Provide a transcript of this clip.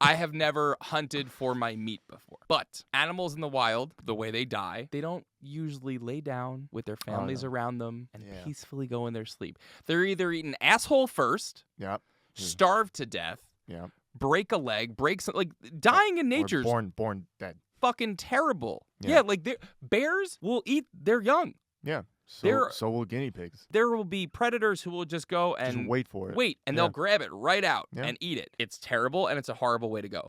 I have never hunted for my meat before. But animals in the wild, the way they die, they don't usually lay down with their families no. around them and Yeah. peacefully go in their sleep. They're either eaten asshole first, Yep. starved to death, Yep. break a leg, like dying in Or nature's born dead. fucking terrible. Yeah. Yeah, like bears will eat their young. Yeah. They're- So will guinea pigs. There will be predators who will just go and Just wait for it. wait, and Yeah. they'll grab it right out Yeah. and eat it. It's terrible, and it's a horrible way to go.